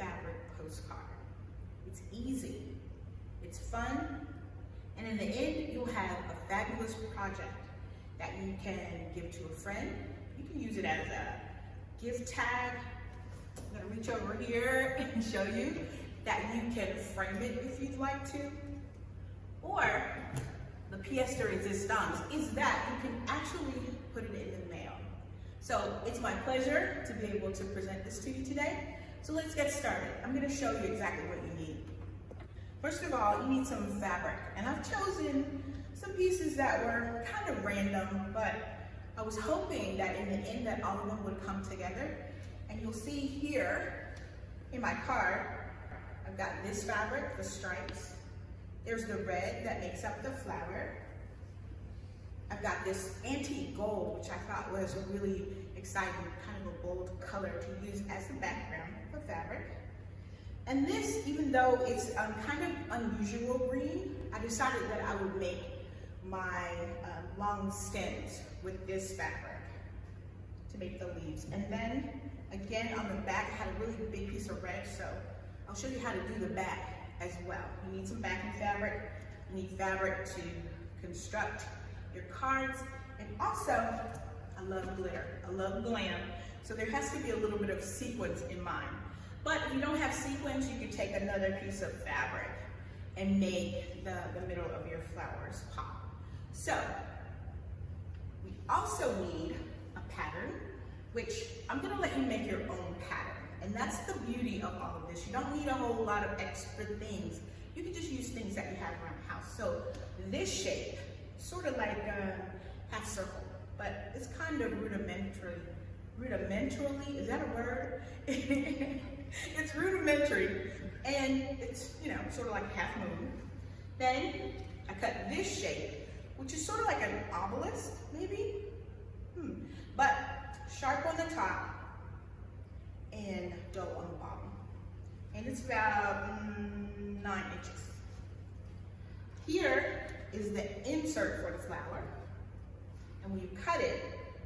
fabric postcard. It's easy, it's fun, and in the end, you'll have a fabulous project that you can give to a friend. You can use it as a gift tag. I'm gonna reach over here and show you that you can frame it if you'd like to. Or the pièce de résistance is that you can actually put it in the mail. So it's my pleasure to be able to present this to you today. So let's get started. I'm gonna show you exactly what you need. First of all, you need some fabric. And I've chosen some pieces that were kind of random, but I was hoping that in the end that all of them would come together. And you'll see here in my card, I've got this fabric, the stripes. There's the red that makes up the flower. I've got this antique gold, which I thought was a really exciting, kind of a bold color to use as the background for fabric. And this, even though it's kind of unusual green, I decided that I would make my long stems with this fabric to make the leaves. And then again on the back, I had a really big piece of red, so I'll show you how to do the back as well. You need some backing fabric, you need fabric to construct your cards, and also, I love glitter, I love glam, so there has to be a little bit of sequins in mine. But if you don't have sequins, you can take another piece of fabric and make the middle of your flowers pop. So, we also need a pattern, which I'm gonna let you make your own pattern. And that's the beauty of all of this. You don't need a whole lot of extra things. You can just use things that you have around the house. So this shape, sort of like a half circle, but it's kind of rudimentarily, is that a word? It's rudimentary, and it's, you know, sort of like a half moon. Then I cut this shape, which is sort of like an obelisk, maybe? But sharp on the top and dull on the bottom. And it's about 9 inches. Here is the insert for the flower. And when you cut it,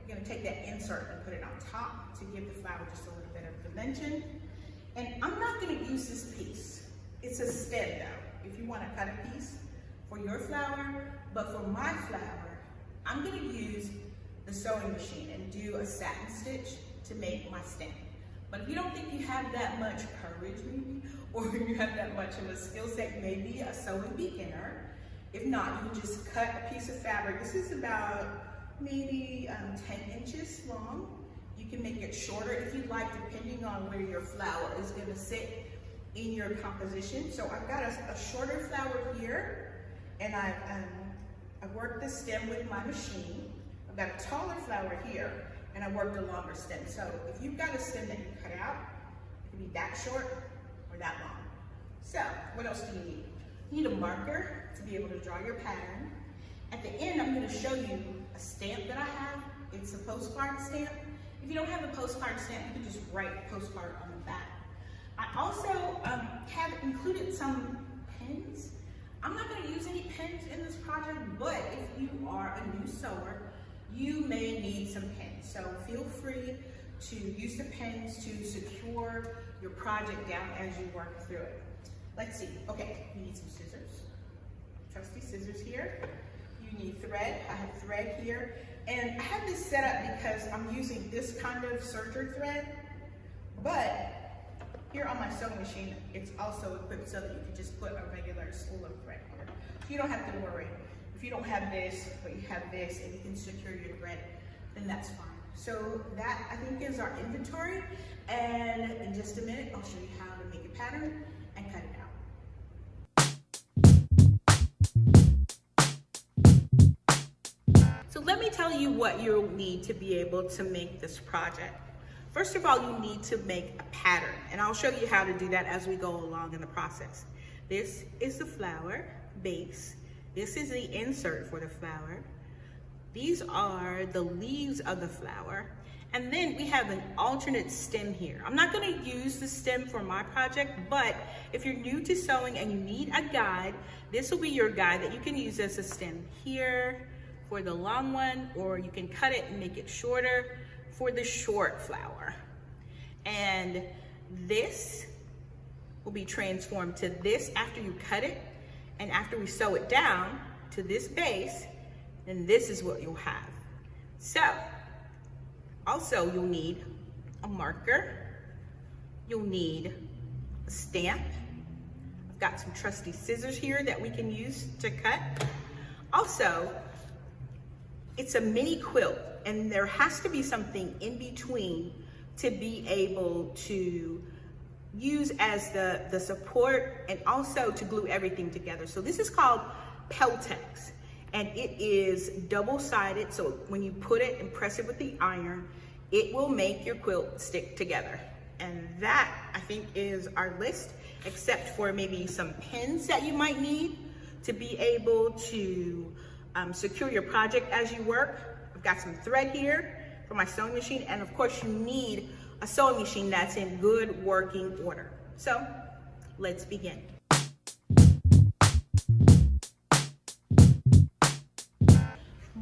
you're gonna take that insert and put it on top to give the flower just a little bit of dimension. And I'm not gonna use this piece. It's a stem though, if you wanna cut a piece for your flower. But for my flower, I'm gonna use the sewing machine and do a satin stitch to make my stem. But if you don't think you have that much courage maybe, or you have that much of a skill set, maybe a sewing beginner. If not, you can just cut a piece of fabric. This is about maybe 10 inches long. You can make it shorter if you'd like, depending on where your flower is gonna sit in your composition. So I've got a shorter flower here, and I've worked the stem with my machine. I've got a taller flower here, and I worked a longer stem. So if you've got a stem that you cut out, it can be that short or that long. So what else do you need? You need a marker to be able to draw your pattern. At the end, I'm gonna show you a stamp that I have. It's a postcard stamp. If you don't have a postcard stamp, you can just write postcard on the back. I also have included some pens. I'm not gonna use any pens in this project, but if you are a new sewer, you may need some pens. So feel free to use the pens to secure your project down as you work through it. Let's see, okay, you need some scissors. Trusty scissors here. You need thread, I have thread here. And I have this set up because I'm using this kind of serger thread, but here on my sewing machine, it's also equipped so that you can just put a regular spool of thread here. So you don't have to worry. If you don't have this, but you have this and you can secure your thread, then that's fine. So that, I think, is our inventory. And in just a minute, I'll show you how to make a pattern and cut it out. So let me tell you what you'll need to be able to make this project. First of all, you need to make a pattern, and I'll show you how to do that as we go along in the process. This is the flower base. This is the insert for the flower. These are the leaves of the flower. And then we have an alternate stem here. I'm not gonna use the stem for my project, but if you're new to sewing and you need a guide, this will be your guide that you can use as a stem here for the long one, or you can cut it and make it shorter for the short flower. And this will be transformed to this after you cut it, and after we sew it down to this base, then this is what you'll have. So, also you'll need a marker, you'll need a stamp. I've got some trusty scissors here that we can use to cut. Also, it's a mini quilt, and there has to be something in between to be able to use as the support and also to glue everything together. So this is called Peltex, and it is double-sided, so when you put it and press it with the iron, it will make your quilt stick together. And that, I think, is our list, except for maybe some pins that you might need to be able to secure your project as you work. I've got some thread here for my sewing machine, and of course you need a sewing machine that's in good working order. So let's begin.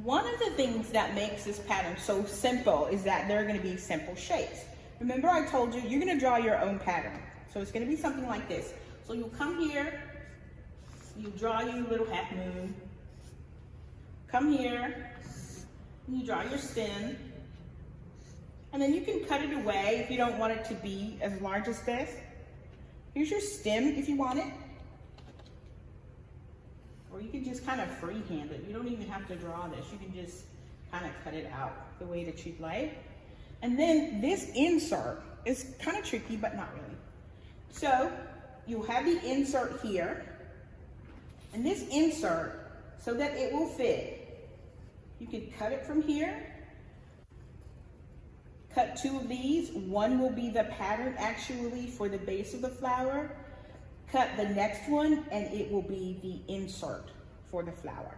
One of the things that makes this pattern so simple is that there are going to be simple shapes. Remember, I told you you're going to draw your own pattern. So it's going to be something like this. So you'll come here, you draw your little half moon, come here, and you draw your stem, and then you can cut it away if you don't want it to be as large as this. Here's your stem if you want it. Or you can just kind of freehand it. You don't even have to draw this. You can just kind of cut it out the way that you'd like. And then this insert is kind of tricky, but not really. So you'll have the insert here. And this insert, so that it will fit, you can cut it from here. Cut two of these. One will be the pattern actually for the base of the flower. Cut the next one and it will be the insert for the flower.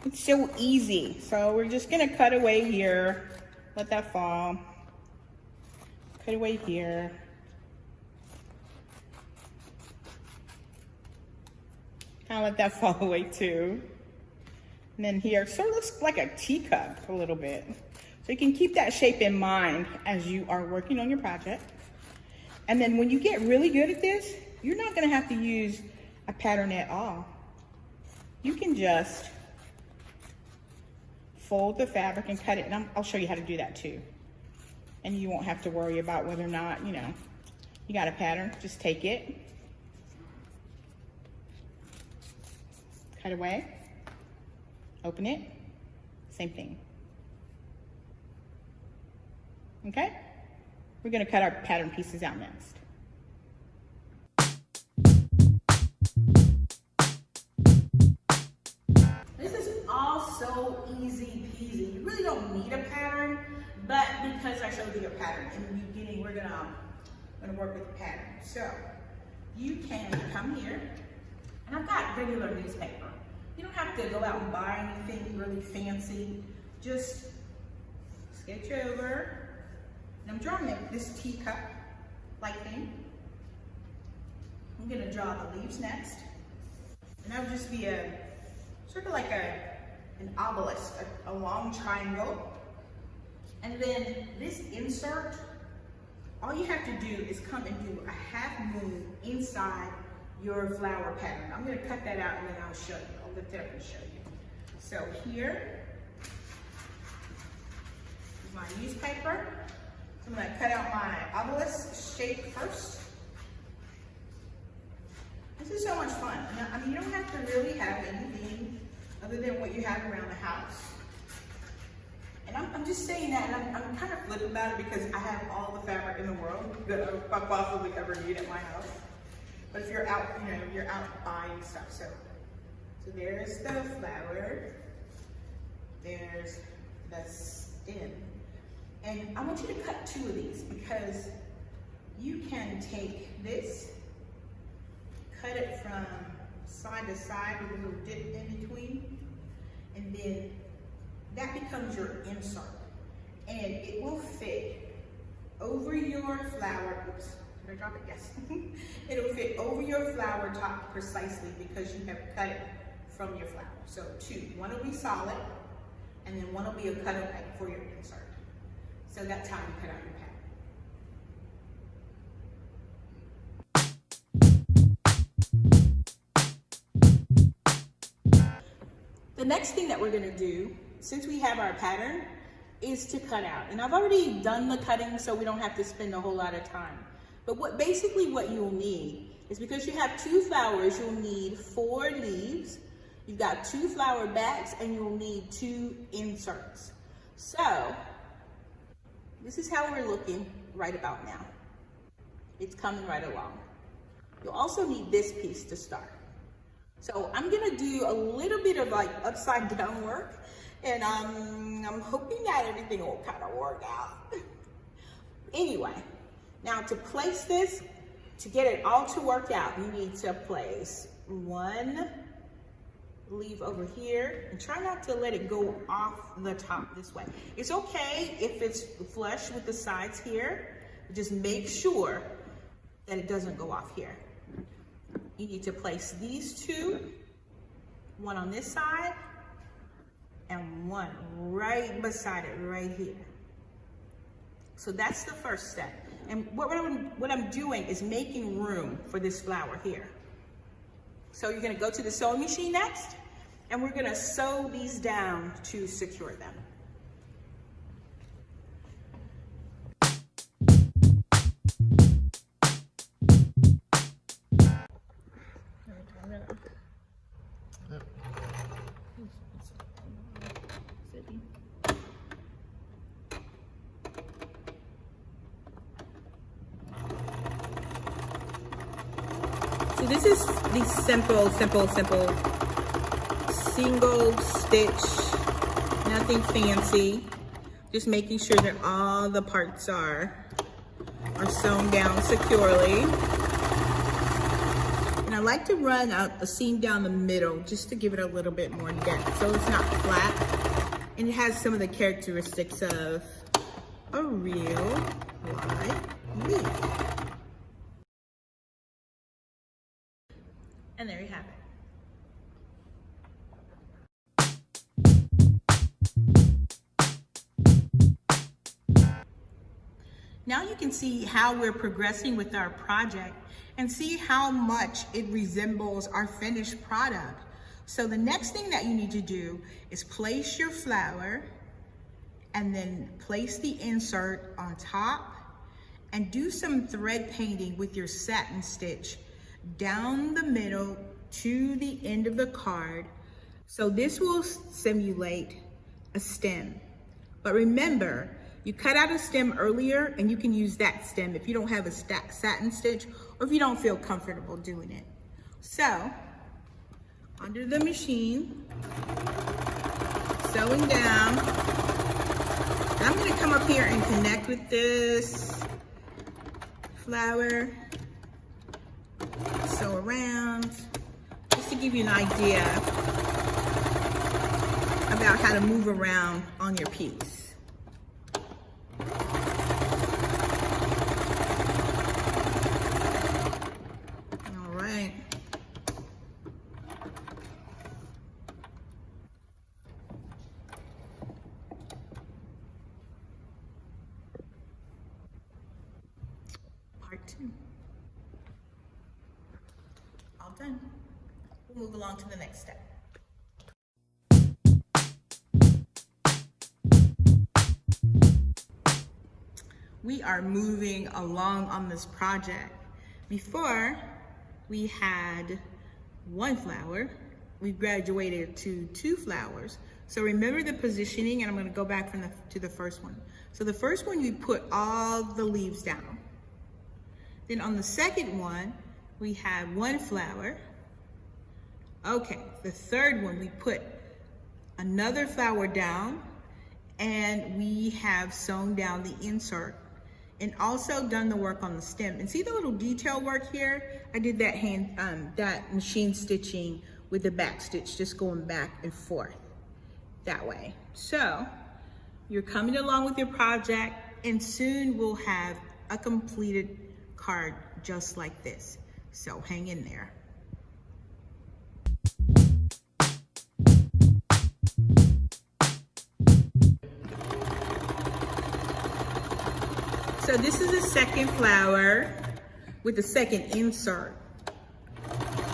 It's so easy. So we're just gonna cut away here. Let that fall. Cut away here. Kind of let that fall away too. And then here, sort of looks like a teacup a little bit. So you can keep that shape in mind as you are working on your project. And then when you get really good at this, you're not gonna have to use a pattern at all. You can just fold the fabric and cut it. And I'll show you how to do that too. And you won't have to worry about whether or not, you got a pattern. Just take it, cut away, open it, same thing. Okay? We're gonna cut our pattern pieces out next. This is all so easy peasy. You really don't need a pattern, but because I showed you a pattern in the beginning, we're gonna work with the pattern. So you can come here, and I've got regular newspaper. You don't have to go out and buy anything really fancy. Just sketch over. And I'm drawing this teacup-like thing. I'm gonna draw the leaves next. And that would just be a, sort of like an obelisk, a long triangle. And then this insert, all you have to do is come and do a half moon inside your flower pattern. I'm gonna cut that out and then I'll show you. I'll lift it up and show you. So here is my newspaper. So I'm gonna cut out my obelisk shape first. This is so much fun. I mean, you don't have to really have anything other than what you have around the house. And I'm just saying that, and I'm kind of flip about it because I have all the fabric in the world that I possibly ever need at my house. But if you're out, you're out buying stuff. So there's the flower. There's the stem. And I want you to cut two of these because you can take this, cut it from side to side with a little dip in between, and then that becomes your insert. And it will fit over your flower. Oops, did I drop it? Yes. It'll fit over your flower top precisely because you have cut it from your flower. So two, one will be solid, and then one will be a cutaway for your insert. So that's how you cut out your pattern. The next thing that we're gonna do, since we have our pattern, is to cut out. And I've already done the cutting, so we don't have to spend a whole lot of time. But basically what you'll need is, because you have 2 flowers, you'll need 4 leaves. You've got 2 flower backs, and you'll need 2 inserts. So this is how we're looking right about now. It's coming right along. You'll also need this piece to start. So I'm gonna do a little bit of like upside down work, and I'm hoping that everything will kind of work out. Anyway, now to place this, to get it all to work out, you need to place 1 leaf over here, and try not to let it go off the top this way. It's okay if it's flush with the sides here, just make sure that it doesn't go off here. You need to place these 2, 1 on this side, and 1 right beside it, right here. So that's the first step. And what I'm doing is making room for this flower here. So you're gonna go to the sewing machine next, and we're gonna sew these down to secure them. So this is the simple single stitch, nothing fancy. Just making sure that all the parts are sewn down securely. And I like to run a seam down the middle just to give it a little bit more depth so it's not flat. And it has some of the characteristics of a real live leaf. And there you have it. Now you can see how we're progressing with our project and see how much it resembles our finished product. So the next thing that you need to do is place your flower and then place the insert on top and do some thread painting with your satin stitch down the middle to the end of the card. So this will simulate a stem. But remember, you cut out a stem earlier and you can use that stem if you don't have a satin stitch or if you don't feel comfortable doing it. So, under the machine, sewing down. And I'm gonna come up here and connect with this flower. Sew around, just to give you an idea about how to move around on your piece. All right. Part 2. All done. We'll move along to the next step. We are moving along on this project. Before, we had 1 flower. We graduated to 2 flowers. So remember the positioning, and I'm gonna go back to the first one. So the first one, we put all the leaves down. Then on the second one, we have 1 flower. Okay, the third one, we put another flower down, and we have sewn down the insert and also done the work on the stem. And see the little detail work here? I did that that machine stitching with the back stitch, just going back and forth that way. So you're coming along with your project, and soon we'll have a completed card just like this. So hang in there. So this is the second flower with the second insert.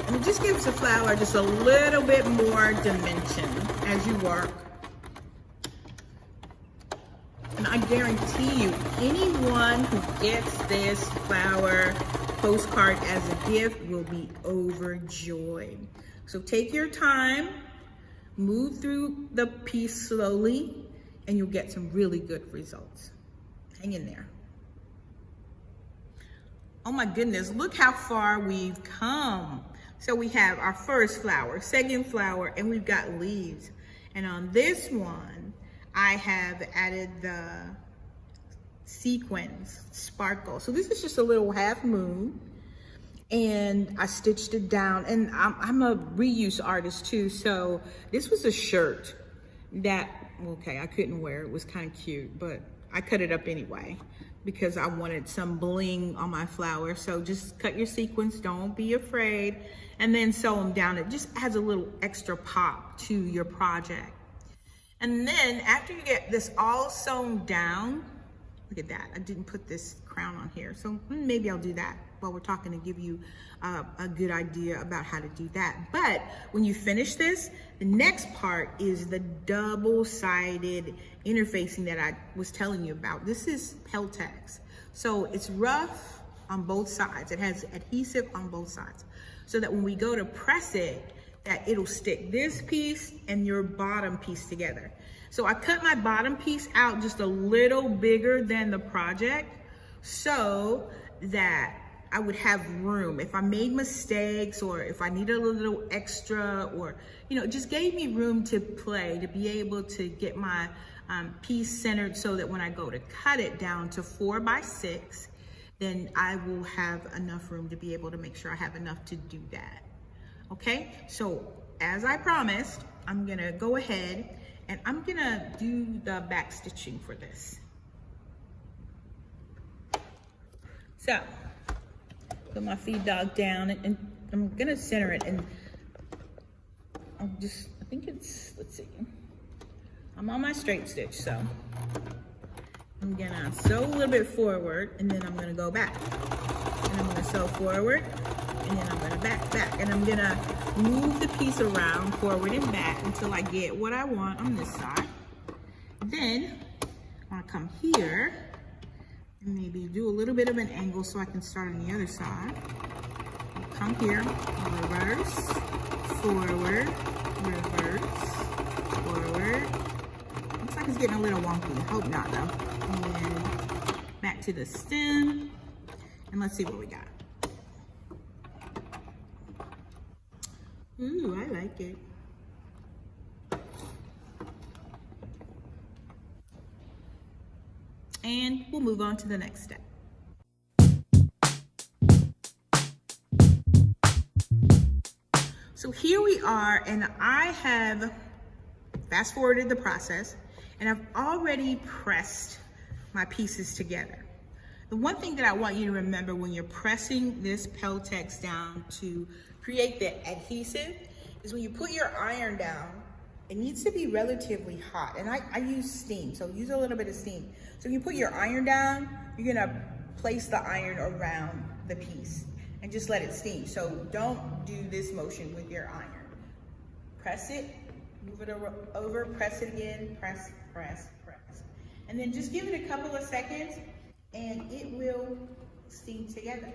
And it just gives the flower just a little bit more dimension as you work. And I guarantee you, anyone who gets this flower postcard as a gift will be overjoyed. So take your time, move through the piece slowly, and you'll get some really good results. Hang in there. Oh my goodness, look how far we've come. So we have our first flower, second flower, and we've got leaves. And on this one, I have added the sequins, sparkle. So this is just a little half moon, and I stitched it down. And I'm a reuse artist too, so this was a shirt that, okay, I couldn't wear. It was kind of cute, but I cut it up anyway because I wanted some bling on my flower. So just cut your sequins, don't be afraid, and then sew them down. It just adds a little extra pop to your project. And then after you get this all sewn down, look at that, I didn't put this crown on here. So maybe I'll do that while we're talking to give you a good idea about how to do that. But when you finish this, the next part is the double-sided interfacing that I was telling you about. This is Peltex. So it's rough on both sides. It has adhesive on both sides, so that when we go to press it, that it'll stick this piece and your bottom piece together. So I cut my bottom piece out just a little bigger than the project so that I would have room. If I made mistakes or if I needed a little extra, or, you know, it just gave me room to play, to be able to get my piece centered so that when I go to cut it down to 4 by 6, then I will have enough room to be able to make sure I have enough to do that. Okay, so as I promised, I'm gonna go ahead and I'm gonna do the back stitching for this. So, put my feed dog down and I'm gonna center it, and I think it's, let's see, I'm on my straight stitch, so I'm gonna sew a little bit forward and then I'm gonna go back. And I'm gonna sew forward and then I'm gonna back, and I'm gonna move the piece around forward and back until I get what I want on this side. Then I wanna come here and maybe do a little bit of an angle so I can start on the other side. I'll come here, reverse, forward, reverse, forward. Looks like it's getting a little wonky. I hope not though. And back to the stem, and let's see what we got. Ooh, I like it. And we'll move on to the next step. So here we are, and I have fast forwarded the process, and I've already pressed my pieces together. The one thing that I want you to remember when you're pressing this Peltex down to create the adhesive is when you put your iron down, it needs to be relatively hot. And I use steam, so use a little bit of steam. So when you put your iron down, you're gonna place the iron around the piece and just let it steam. So don't do this motion with your iron. Press it, move it over, press it again, press, press, press. And then just give it a couple of seconds and it will steam together.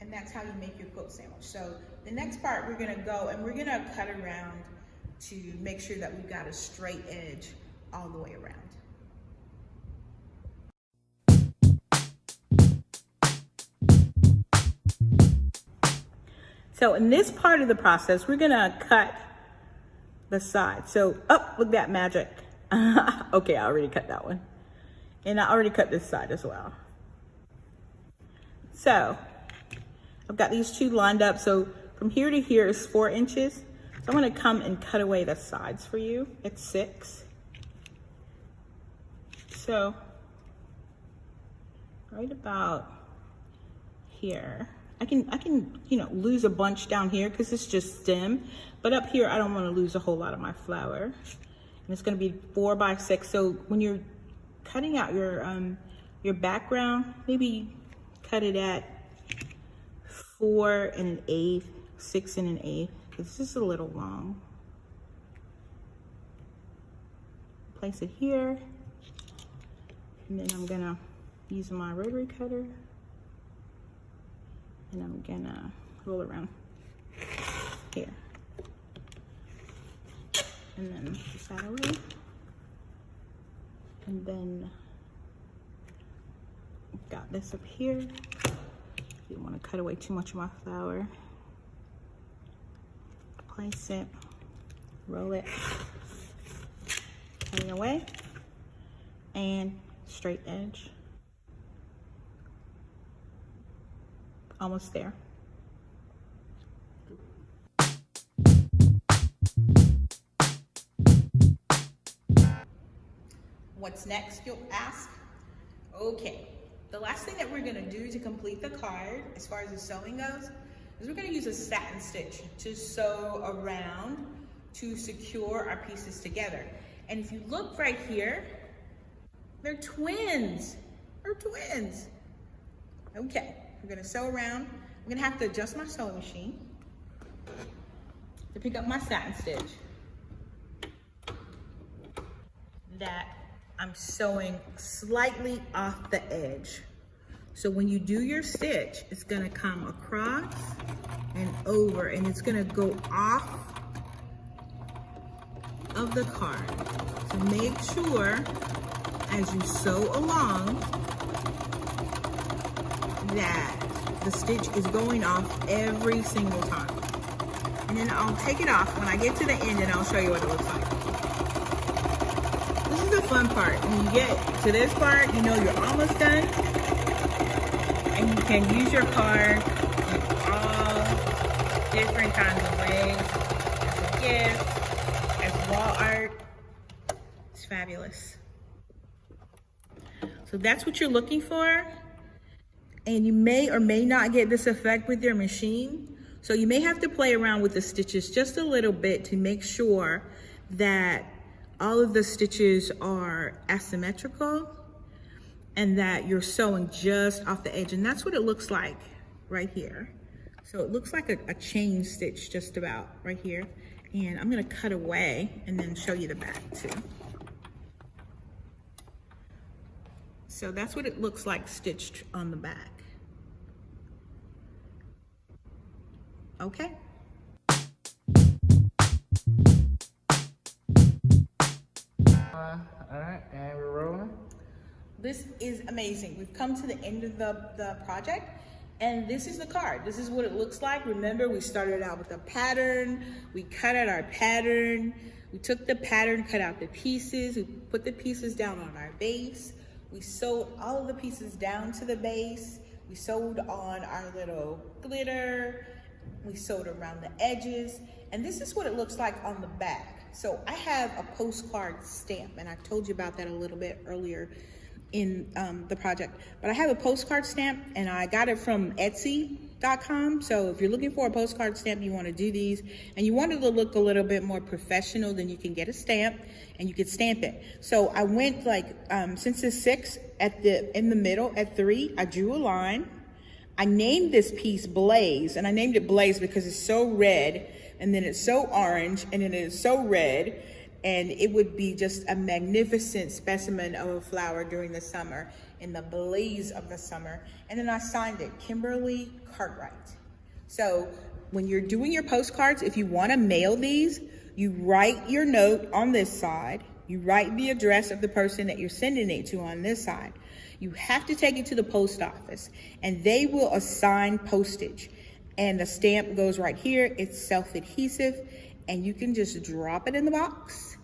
And that's how you make your quilt sandwich. So the next part, we're gonna go and we're gonna cut around to make sure that we've got a straight edge all the way around. So in this part of the process, we're gonna cut the side. So, oh, look at that magic. Okay, I already cut that one. And I already cut this side as well. So, I've got these two lined up. So from here to here is 4 inches. So I'm gonna come and cut away the sides for you. It's 6. So right about here. I can, you know, lose a bunch down here because it's just stem. But up here, I don't want to lose a whole lot of my flower. And it's going to be 4 by 6. So when you're cutting out your background, maybe cut it at 4 1/8, 6 1/8, because this is a little long. Place it here, and then I'm gonna use my rotary cutter, and I'm gonna roll around here, and then push that away, and then got this up here. You don't want to cut away too much of my flower. Place it, roll it, cut it away, and straight edge. Almost there. What's next, you'll ask? Okay, the last thing that we're gonna do to complete the card, as far as the sewing goes, is we're gonna use a satin stitch to sew around to secure our pieces together. And if you look right here, they're twins. They're twins. Okay, we're gonna sew around. I'm gonna have to adjust my sewing machine to pick up my satin stitch that I'm sewing slightly off the edge. So when you do your stitch, it's gonna come across and over, and it's gonna go off of the card. So make sure as you sew along that the stitch is going off every single time. And then I'll take it off when I get to the end, and I'll show you what it looks like. This is the fun part. When you get to this part, you know you're almost done. And you can use your card in all different kinds of ways. As a gift, as wall art. It's fabulous. So that's what you're looking for. And you may or may not get this effect with your machine. So you may have to play around with the stitches just a little bit to make sure that all of the stitches are asymmetrical and that you're sewing just off the edge. And that's what it looks like right here. So it looks like a chain stitch just about right here. And I'm gonna cut away and then show you the back too. So that's what it looks like stitched on the back. Okay. All right, and we're rolling. This is amazing. We've come to the end of the project, and this is the card. This is what it looks like. Remember, we started out with a pattern. We cut out our pattern. We took the pattern, cut out the pieces. We put the pieces down on our base. We sewed all of the pieces down to the base. We sewed on our little glitter. We sewed around the edges. And this is what it looks like on the back. So I have a postcard stamp, and I told you about that a little bit earlier in the project. But I have a postcard stamp, and I got it from Etsy.com. So if you're looking for a postcard stamp, you want to do these, and you want it to look a little bit more professional, then you can get a stamp, and you can stamp it. So I went like, since it's 6 in the middle at 3, I drew a line. I named this piece Blaze, and I named it Blaze because it's so red, and then it's so orange, and then it's so red, and it would be just a magnificent specimen of a flower during the summer, in the blaze of the summer. And then I signed it, Kimberley Cartwright. So when you're doing your postcards, if you want to mail these, you write your note on this side, you write the address of the person that you're sending it to on this side. You have to take it to the post office, and they will assign postage. And the stamp goes right here. It's self-adhesive, and you can just drop it in the box,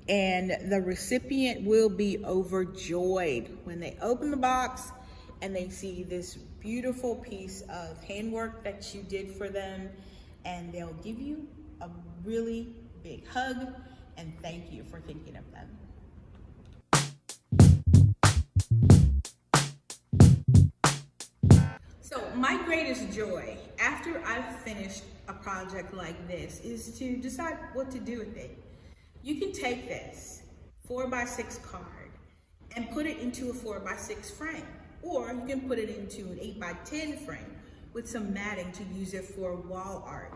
and the recipient will be overjoyed when they open the box and they see this beautiful piece of handwork that you did for them, and they'll give you a really big hug and thank you for thinking of them. So my greatest joy after I've finished a project like this is to decide what to do with it. You can take this 4x6 card and put it into a 4x6 frame. Or you can put it into an 8x10 frame with some matting to use it for wall art.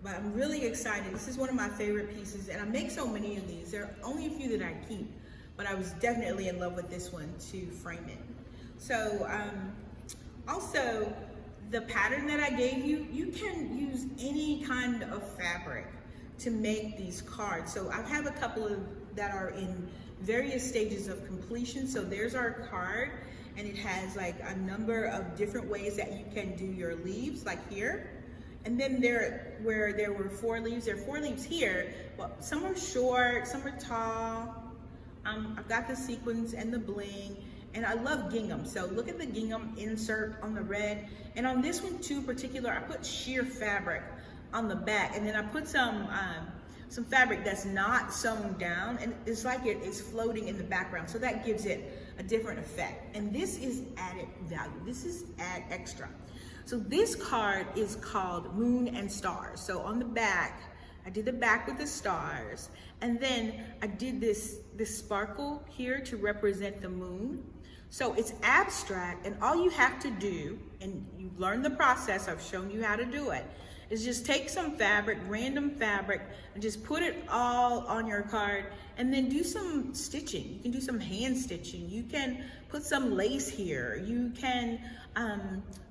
But I'm really excited. This is one of my favorite pieces, and I make so many of these. There are only a few that I keep, but I was definitely in love with this one to frame it. So also, the pattern that I gave you, you can use any kind of fabric to make these cards. So I have a couple of that are in various stages of completion. So there's our card, and it has like a number of different ways that you can do your leaves, like here. And then where there were 4 leaves, there are 4 leaves here. Well, some are short, some are tall. I've got the sequins and the bling, and I love gingham. So look at the gingham insert on the red. And on this one too, particular, I put sheer fabric on the back, and then I put some fabric that's not sewn down, and it's like it is floating in the background. So that gives it a different effect. And this is added value. This is add extra. So this card is called Moon and Stars. So on the back, I did the back with the stars, and then I did this sparkle here to represent the moon. So it's abstract, and all you have to do, and you learn the process, I've shown you how to do it, is just take some fabric, random fabric, and just put it all on your card, and then do some stitching. You can do some hand stitching. You can put some lace here. You can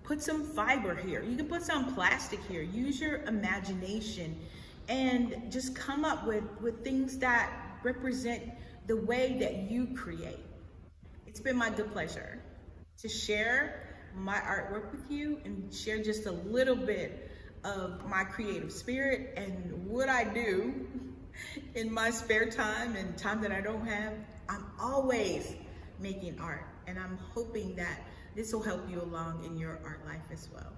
put some fiber here. You can put some plastic here. Use your imagination and just come up with things that represent the way that you create. It's been my good pleasure to share my artwork with you and share just a little bit of my creative spirit and what I do in my spare time and time that I don't have. I'm always making art, and I'm hoping that this will help you along in your art life as well.